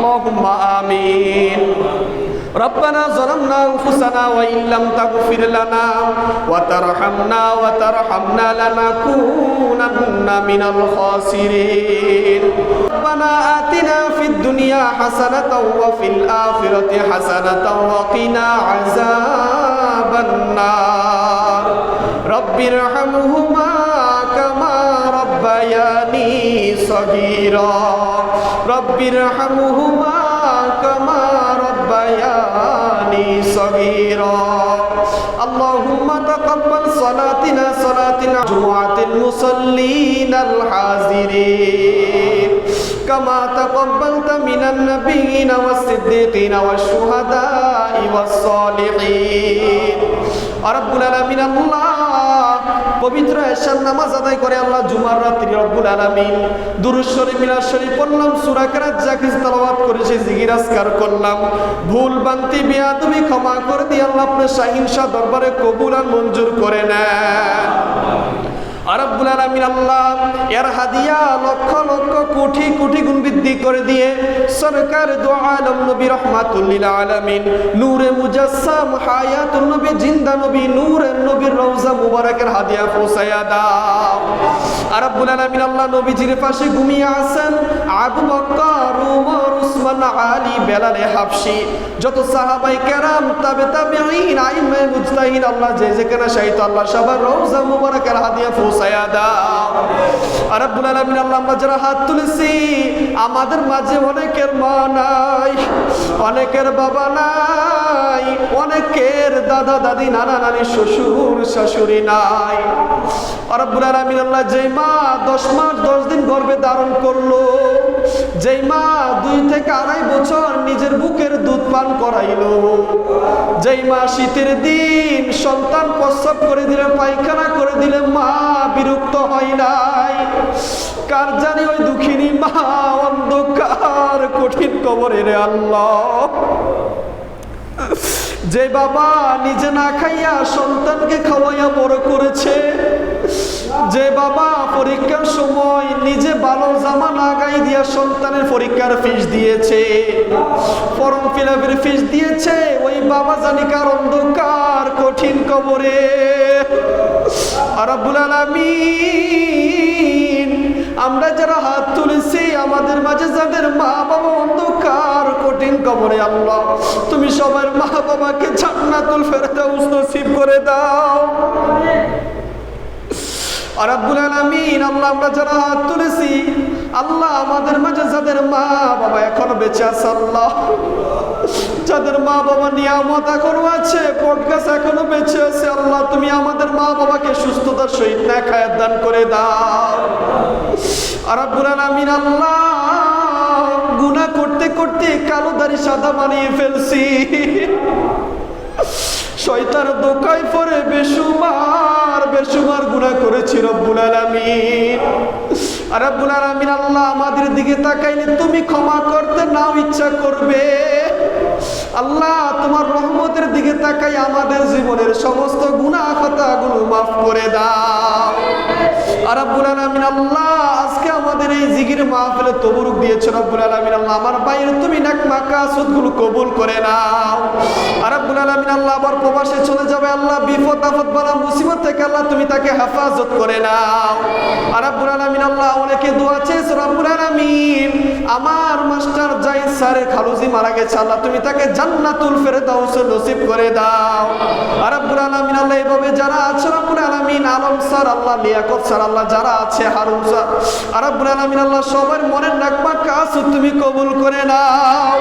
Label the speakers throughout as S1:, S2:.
S1: আল্লাহুম্মা আমিন। ربنا ظلمنا أنفسنا وإن لم تغفر لنا وترحمنا لنكونن من الخاسرين ربنا آتنا في الدنيا حسنة وفي الآخرة حسنة وقنا عذاب النار رب ارحمهما كما ربياني صغيرا رب ارحمهما كما ربياني صغيرا اللهم تقبل صلاتنا صلاة جمعة المصلين الحاضرين كما تقبلت من النبيين والصديقين والشهداء والصالحين রব্বুল আলামিন আল্লাহ পবিত্র এশার নামাজ আদায় করে আল্লাহ জুমার রাত্রি রব্বুল আলামিন দুরূদ শরীফ মিলাদ শরীফ পড়লাম সূরা কিরাত জাকির তেলাওয়াত করেছি জিকির আজকার করলাম ভুল ভ্রান্তি বেয়াদবি ক্ষমা করে দিয়ে আল্লাহ আপনার শাহীন শাহ দরবারে কবুল আর মঞ্জুর করে নেন রব্বুল আলামিন আল্লাহ এর হাদিয়া লক্ষ লক্ষ কোটি কোটি গুণ বৃদ্ধি করে দিয়ে সরকার দু আলম নবী রহমাতুল লিল আলামিন নূরে মুজাসসাম হায়াতুন নবী জিন্দা নবী নূরের নবীর রওজা মুবারকের হাদিয়া পৌঁছায়া দাও রব্বুল আলামিন আল্লাহ নবীজির পাশে ঘুমিয়ে আছেন আবু বকর উমর উসমান আলী বেলাল হাবশী যত সাহাবায়ে কেরাম তাবেঈন আইম্মায়ে মুজতাহিদ আল্লাহ যে যেখানে শাহিদ আল্লাহ সবার রওজা মুবারকের হাদিয়া পৌঁছায়া দাও রব্বুল আলামিন আল্লাহ আমরা যারা হাত তুলেছি আমাদের মাঝে অনেকের মা নাই অনেকের বাবা নাই অনেকের দাদা দাদি নানা নানি শ্বশুর শাশুড়ি নাই রব্বুল আলামিন আল্লাহ যেই মা 10 মাস 10 দিন গর্ভে ধারণ করলো যেই মা 2 থেকে 2.5 বছর নিজের বুকের দুধ পান করাইলো যেই মা শীতের দিন সন্তান প্রসব করে দিলে পায়খানা করে দিলে মা বিরক্ত হয় নাই কার জানি ওই দুঃখিনী মা অন্ধকার কঠিন কবরে রে আল্লাহ যে বাবা নিজে না খাইয়া সন্তানকে খাওয়াইয়া বড় করেছে যে বাবা পরীক্ষার সময় নিজে ভালো জামা না গায়ে দিয়া সন্তানের পরীক্ষার ফিস দিয়েছে ফর্ম ফিলাপের ফিস দিয়েছে ওই বাবা জানি কার অন্ধকার কঠিন কবরে রব্বুল আলামিন আমরা যারা হাত তুলেছি আমাদের মাঝে যাদের মা বাবা অন্ধকার কঠিন কবরে আল্লাহ তুমি সবার মা বাবাকে জান্নাতুল ফেরদাউস নসিব করে দাও রব্বুল আলামিন আল্লাহ আমরা যারা হাত তুলেছি আল্লাহ আমাদের মাঝে যাদের মা বাবা এখনো বেঁচে আছে আল্লাহ যাদের মা বাবা নিয়ামত এখনো আছে পডকাস এখনো বেঁচে আছে আল্লাহ তুমি আমাদের মা বাবাকে সুস্থতার সহিত নেখায়াত দান করে দাও রব্বুল আলামিন আল্লাহ গুনাহ করতে করতে কালো দাড়ি সাদা বানিয়ে ফেলছি শয়তানের ধোঁকায় পড়ে বেশুমার গুনাহ করেছি রব্বুল আলামিন রব্বুল আলামিন আল্লাহ আমাদের দিকে তাকাইলে তুমি ক্ষমা করতে নাও ইচ্ছা করবে আল্লাহ তোমার রহমতের দিকে তাকাই আমাদের জীবনের সমস্ত গুনাহ খাতাগুলো মাফ করে দাও রব্বুল আলামিন আল্লাহ আজকে আমাদের এই জিকির মাহফিলে তবরুক দিয়েছো রব্বুল আলামিন আল্লাহ আমার ভাইয়ের তুমি নেক মাকাসুদগুলো কবুল করে নাও রব্বুল আলামিন আল্লাহ আবার প্রবাসে চলে যাবে আল্লাহ বিপদ আপদ বালা মুসিবত থেকে আল্লাহ তুমি তাকে হেফাজত করে নাও রব্বুল আলামিন আল্লাহ অনেকে দোয়া চেয়েছে রব্বুল আলামিন আমার মাস্টার জাহিদ স্যারের খালুজি মারা গেছে আল্লাহ তুমি তাকে জান্নাতুল ফেরদাউস নসিব করে দাও রব্বুল আলামিন আল্লাহ এভাবে যারা আছে রব্বুল আলামিন আলম স্যার আল্লাহ লিয়াকত স্যার আল্লাহ যারা আছে হারুন স্যার রব্বুল আলামিন আল্লাহ সবার মনের নাকমা কাজ তুমি কবুল করে নাও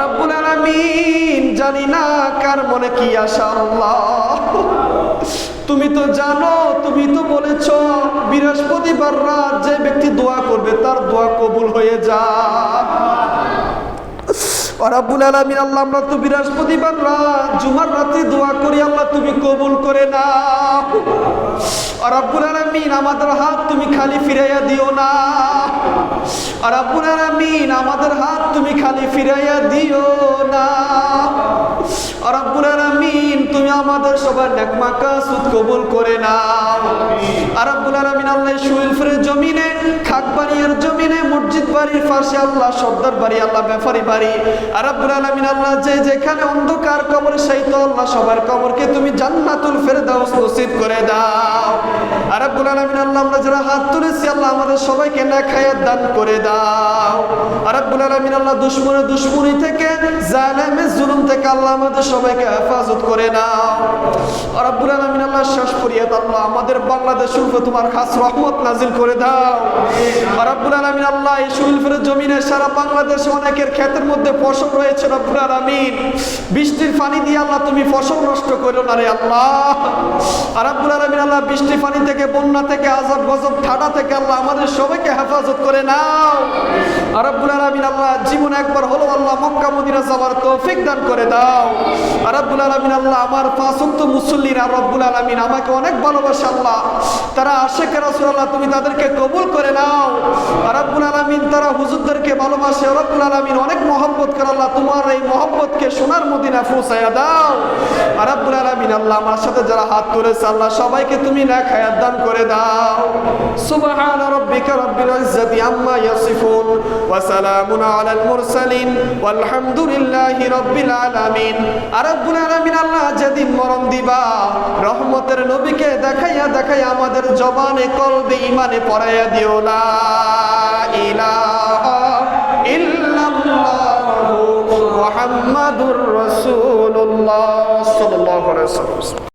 S1: রব্বুল আলামিন জানি না কার মনে কি আশা আল্লাহ তুমি তো জানো তুমি তো বলেছো বৃহস্পতিবার রাত যে ব্যক্তি দোয়া করবে তার দোয়া কবুল হয়ে যায় রব্বুল আলামিন আল্লাহ আমরা তো বৃহস্পতিবার রাত জুমার রাতে দোয়া করি আল্লাহ তুমি কবুল করে নাও রব্বুল আলামিন আমাদের হাত তুমি খালি ফিরাইয়া দিও না রব্বুল আলামিন আমাদের হাত তুমি খালি ফিরাইয়া দিও না রব্বুল আলামিন তুমি আমাদের সবাই সবার নেক মাকাসুদ কবুল করে নাও। আর রব্বুল আলামিন আল্লাহ শৈলপুরের জমিনে, খাকবাড়িয়ার জমিনে, মসজিদ বাড়ির পাশে আল্লাহ সর্দার বাড়ি, আল্লাহ ব্যাপারী বাড়ি, আর রব্বুল আলামিন আল্লাহ যে যেখানে অন্ধকার কবর সেই তো আল্লাহ সবার কবরকে তুমি জান্নাতুল ফেরদাউস নসিব করে দাও। আর রব্বুল আলামিন আল্লাহ আমরা যারা হাত তুলেছি আল্লাহ আমাদের সবাইকে নেক হায়াত দান করে দাও। আর রব্বুল আলামিন আল্লাহ দুশমনের দুশমনি থেকে, জালেমের জুলুম থেকে আল্লাহ আমাদের সবাইকে হেফাজত করে নাও। আর রব্বুল আলামিন আল্লাহ শেষ ফরিয়াদ আল্লাহ আমাদের বাংলাদেশের উপর তোমার খাস রহমত নাজিল করে দাও। আর রব্বুল আলামিন আল্লাহ এই শৈলপুরের জমিনে সারা বাংলাদেশে অনেকের ক্ষেতের মধ্যে ফসল রয়েছে রব্বুল আলামিন, বৃষ্টির পানি দিয়ে আল্লাহ তুমি ফসল নষ্ট করো না রে আল্লাহ। আর রব্বুল আলামিন আল্লাহ বৃষ্টির পানি থেকে, বন্যা থেকে, আযাব গজব ঠাডা থেকে আল্লাহ আমাদের সবাইকে হেফাজত করে নাও। আর রব্বুল আলামিন আল্লাহ জীবনে একবার হলো আল্লাহ মক্কা মদিনা যাওয়ার তৌফিক দান করে দাও। আর রব্বুল আলামিন আল্লাহ আমার পাঁচ ওয়াক্ত মুসল্লিরা রব্বুল আলামিন আমাকে অনেক ভালোবাসে আল্লাহ, তারা আশিক রাসূলুল্লাহ তুমি তাদেরকে কবুল করে নাও। আর রব্বুল আলামিন তারা হুজুরদেরকে ভালোবাসে রব্বুল আলামিন অনেক মহব্বত করে আল্লাহ, তোমার এই মহব্বতকে সোনার মদিনা পৌঁছায়া দাও। আর রব্বুল আলামিন আল্লাহ আমার সাথে যারা হাত তুলেছে আল্লাহ সবাইকে তুমি নেক হায়াত দান করে দাও। সুবহানা রাব্বিকা রাব্বিল ইজ্জাতি আম্মা ইয়াসিফুন ওয়া সালামুন আলাল মুরসালিন ওয়ালহামদুলিল্লাহি রাব্বিল আলামিন। আর রব্বুল আলামিন আল্লাহ যেদিন মরণ দিবা রহমতের নবীকে দেখাইয়া দেখাইয়া আমাদের জবানে কলবে ঈমানে পড়াইয়া দিও লা ইলাহা ইল্লাল্লাহু মুহাম্মাদুর রাসূলুল্লাহ সাল্লাল্লাহু আলাইহি ওয়াসাল্লাম।